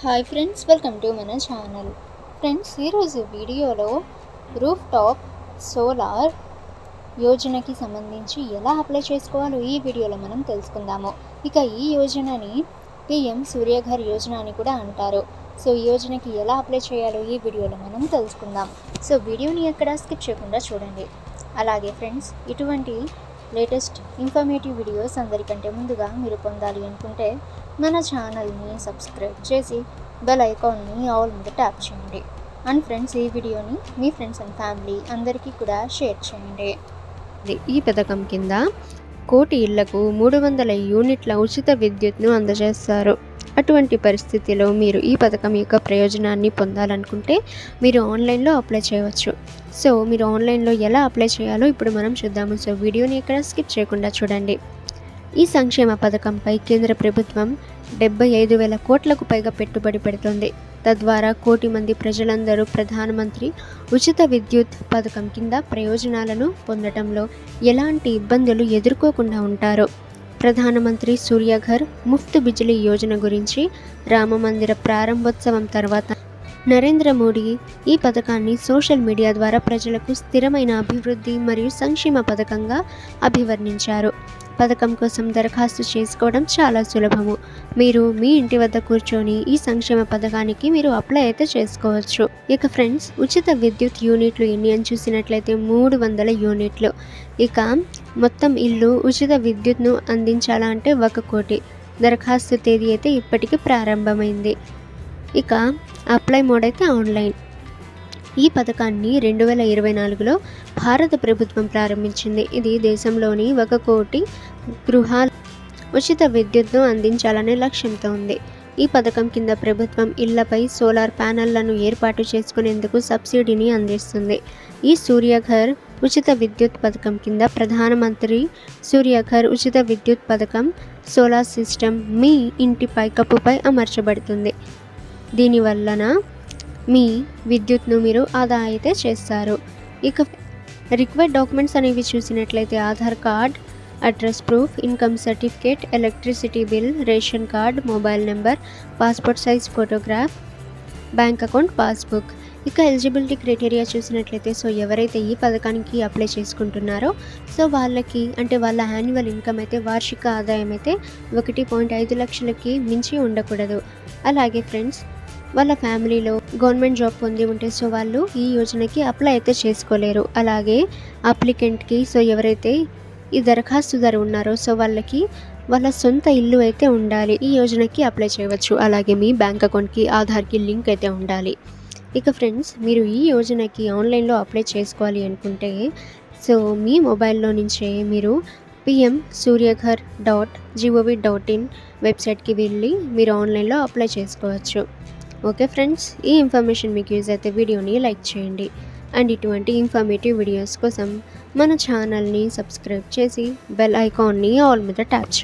Hi friends, welcome to మన channel. Friends, ఈరోజు వీడియోలో రూఫ్ టాప్ సోలార్ యోజనకి సంబంధించి ఎలా అప్లై చేసుకోవాలో ఈ వీడియోలో మనం తెలుసుకుందాము. ఇక ఈ యోజనని పిఎం సూర్యఘర్ యోజన అని కూడా అంటారు. సో ఈ యోజనకి ఎలా అప్లై చేయాలో ఈ వీడియోలో మనం తెలుసుకుందాం. సో వీడియోని ఎక్కడ స్కిప్ చేయకుండా చూడండి. అలాగే ఫ్రెండ్స్, ఇటువంటి లేటెస్ట్ ఇన్ఫర్మేటివ్ వీడియోస్ అందరికంటే ముందుగా మీరు పొందాలి అనుకుంటే మన ఛానల్ని సబ్స్క్రైబ్ చేసి బెల్ ఐకాన్ని ఆల్ మీద ట్యాప్ చేయండి. అండ్ ఫ్రెండ్స్, ఈ వీడియోని మీ ఫ్రెండ్స్ అండ్ ఫ్యామిలీ అందరికీ కూడా షేర్ చేయండి. ఈ పథకం కింద 1 కోటి ఇళ్లకు 300 యూనిట్ల ఉచిత విద్యుత్ను అందజేస్తారు. అటువంటి పరిస్థితిలో మీరు ఈ పథకం యొక్క ప్రయోజనాన్ని పొందాలనుకుంటే మీరు ఆన్లైన్లో అప్లై చేయవచ్చు. సో మీరు ఆన్లైన్లో ఎలా అప్లై చేయాలో ఇప్పుడు మనం చూద్దాము. సో వీడియోని ఎక్కడ స్కిప్ చేయకుండా చూడండి. ఈ సంక్షేమ పథకంపై కేంద్ర ప్రభుత్వం 75,000 కోట్లకు పైగా పెట్టుబడి పెడుతుంది. తద్వారా 1 కోటి మంది ప్రజలందరూ ప్రధానమంత్రి ఉచిత విద్యుత్ పథకం కింద ప్రయోజనాలను పొందడంలో ఎలాంటి ఇబ్బందులు ఎదుర్కోకుండా ఉంటారు. ప్రధానమంత్రి సూర్యఘర్ ముఫ్త్ బిజిలీ యోజన గురించి రామమందిర ప్రారంభోత్సవం తర్వాత నరేంద్ర మోడీ ఈ పథకాన్ని సోషల్ మీడియా ద్వారా ప్రజలకు స్థిరమైన అభివృద్ధి మరియు సంక్షేమ పథకంగా అభివర్ణించారు. పథకం కోసం దరఖాస్తు చేసుకోవడం చాలా సులభము. మీరు మీ ఇంటి వద్ద కూర్చొని ఈ సంక్షేమ పథకానికి మీరు అప్లై అయితే చేసుకోవచ్చు. ఇక ఫ్రెండ్స్, ఉచిత విద్యుత్ యూనిట్లు ఎన్ని అని చూసినట్లయితే 300 యూనిట్లు. ఇక మొత్తం ఇల్లు ఉచిత విద్యుత్ను అందించాలంటే 1 కోటి. దరఖాస్తు తేదీ అయితే ఇప్పటికీ ప్రారంభమైంది. ఇక అప్లై మోడ్ అయితే ఆన్లైన్. ఈ పథకాన్ని 2024లో భారత ప్రభుత్వం ప్రారంభించింది. ఇది దేశంలోని 1 కోటి గృహాల ఉచిత విద్యుత్ను అందించాలనే లక్ష్యంతో ఉంది. ఈ పథకం కింద ప్రభుత్వం ఇళ్లపై సోలార్ ప్యానెళ్లను ఏర్పాటు చేసుకునేందుకు సబ్సిడీని అందిస్తుంది. ఈ సూర్యఘర్ ఉచిత విద్యుత్ పథకం కింద ప్రధానమంత్రి సూర్యఘర్ ఉచిత విద్యుత్ పథకం సోలార్ సిస్టమ్ మీ ఇంటి పైకప్పుపై అమర్చబడుతుంది. దీనివలన మీ విద్యుత్ను మీరు ఆదా అయితే చేస్తారు. ఇక రిక్వైర్డ్ డాక్యుమెంట్స్ అనేవి చూసినట్లయితే Aadhaar card, address proof, income certificate, electricity bill, ration card, mobile number, passport size photograph, bank account passbook. ఇక ఎలిజిబిలిటీ క్రైటీరియా చూసినట్లయితే సో ఎవరైతే ఈ పథకానికి అప్లై చేసుకుంటున్నారో సో వాళ్ళకి అంటే వాళ్ళ యాన్యువల్ ఇన్కమ్ అయితే వార్షిక ఆదాయం అయితే 1.5 లక్షలకి మించి ఉండకూడదు. అలాగే ఫ్రెండ్స్, వాళ్ళ ఫ్యామిలీలో గవర్నమెంట్ జాబ్ పొంది ఉంటే సో వాళ్ళు ఈ యోజనకి అప్లై అయితే చేసుకోలేరు. అలాగే అప్లికెంట్కి సో ఎవరైతే ఈ దరఖాస్తుదారు ఉన్నారో సో వాళ్ళకి వాళ్ళ సొంత ఇల్లు అయితే ఉండాలి. ఈ యోజనకి అప్లై చేయవచ్చు. అలాగే మీ బ్యాంక్ అకౌంట్కి ఆధార్కి లింక్ అయితే ఉండాలి. ఇక ఫ్రెండ్స్, మీరు ఈ యోజనకి ఆన్లైన్లో అప్లై చేసుకోవాలి అనుకుంటే సో మీ మొబైల్లో నుంచే మీరు pmsuryaghar.gov.in వెబ్సైట్కి వెళ్ళి మీరు ఆన్లైన్లో అప్లై చేసుకోవచ్చు. ఓకే ఫ్రెండ్స్, ఈ ఇన్ఫర్మేషన్ మీకు యూజ్ అయితే వీడియోని లైక్ చేయండి. అండ్ ఇటువంటి ఇన్ఫర్మేటివ్ వీడియోస్ కోసం మన ఛానల్ని సబ్స్క్రైబ్ చేసి బెల్ ఐకాన్ని ఆల్ మీద ట్యాప్ చేయండి.